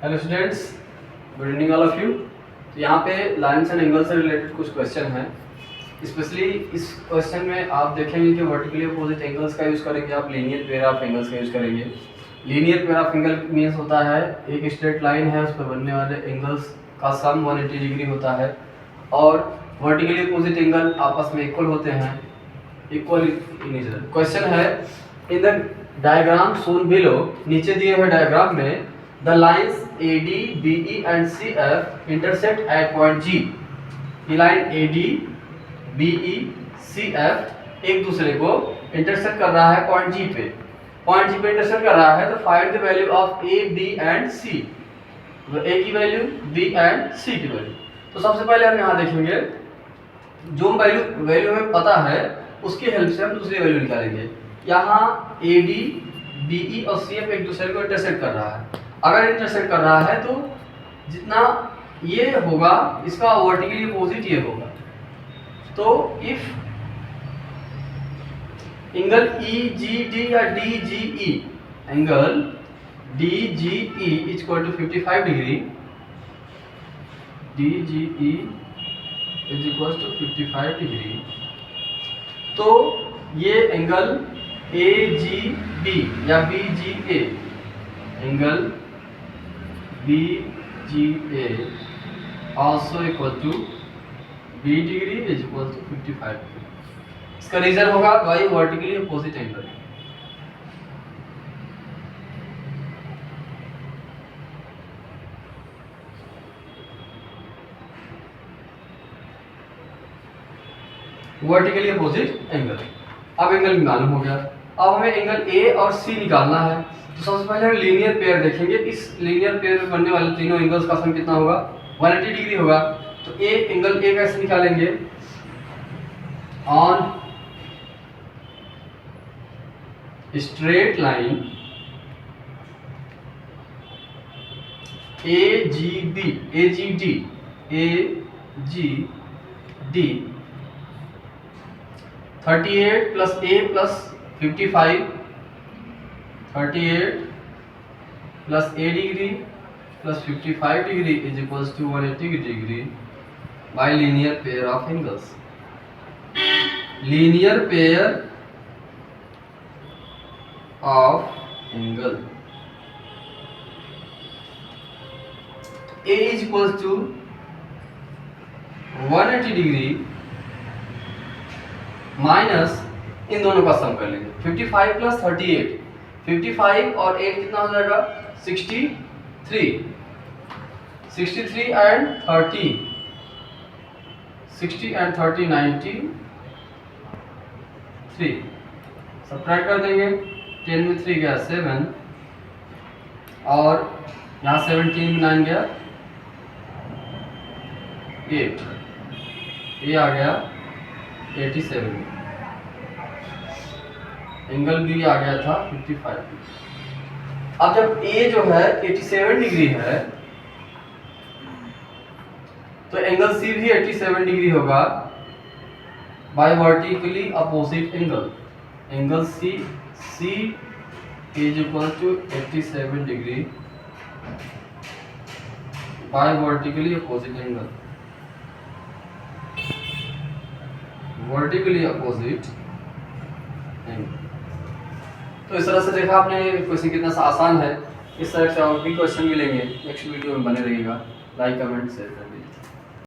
Hello students, good evening all of you. तो यहाँ पे लाइन्स एंड एंगल से रिलेटेड कुछ क्वेश्चन हैं। स्पेशली इस क्वेश्चन में आप देखेंगे कि वर्टिकली अपोजिट एंगल्स का यूज़ करेंगे, आप लीनियर पेयर ऑफ एंगल्स का यूज़ करेंगे। Linear pair of angle means होता है एक स्ट्रेट लाइन है, उस पर बनने वाले एंगल्स का सम 180 डिग्री होता है और वर्टिकली अपोजिट एंगल आपस में इक्वल होते हैं, equal in each other. Question है in the diagram shown below, नीचे दिए हुए डायग्राम में the lines AD, BE and CF intersect at point G। ये लाइन AD, BE, CF एक दूसरे को इंटरसेक्ट कर रहा है पॉइंट G पे। पॉइंट G पे इंटरसेक्ट कर रहा है तो find the value of A, B and C। तो A की वैल्यू, B एंड C की वैल्यू। तो सबसे पहले हम यहाँ देखेंगे जो वैल्यू हमें पता है उसकी हेल्प से हम दूसरी वैल्यू निकालेंगे। यहाँ AD, BE और CF एक दूसरे को इंटरसेक्ट कर रहा है। अगर इंटरसेक्ट कर रहा है तो जितना ये होगा इसका वर्टिकली अपोजिट ये होगा। तो इफ एंगल EGD या DGE, angle DGE is equal to 55 degree, DGE is equal to 55 degree, तो ये एंगल AGB या BGA, angle BGA also equal to B degree is equal to 55 degree। इसका reason होगा why vertically opposite angle. Vertically opposite angle. अब angle मालूम हो गया, अब हमें एंगल A और C निकालना है। तो सबसे पहले हम लीनियर पेयर देखेंगे। इस लीनियर पेयर में बनने वाले तीनों एंगल्स का सम कितना होगा, 180 डिग्री होगा। तो एंगल A कैसे निकालेंगे, on straight line AGD 38 plus A plus 55, 38 plus A degree plus 55 degree is equals to 180 degree by linear pair of angles. Linear pair of angle A is equals to 180 degree minus इन दोनों का सम कर लेंगे। 55 plus 38, 55 और 8 कितना हो जाएगा, 63, 63 and 30, 60 and 30 93। Subtract कर देंगे, 10 में 3 गया 7 और यहाँ 17 में 9 गया 8, ये आ गया 87। एंगल B आ गया था 55। अब जब A जो है 87 डिग्री है तो एंगल C भी 87 डिग्री होगा by vertically opposite angle. Angle C is equal to 87 degree by vertically opposite angle, vertically opposite angle. तो इस तरह से देखा आपने क्वेश्चन कितना सा आसान है। इस तरह से और भी क्वेश्चन मिलेंगे, नेक्स्ट वीडियो में बने रहिएगा। लाइक कमेंट शेयर कर दीजिए।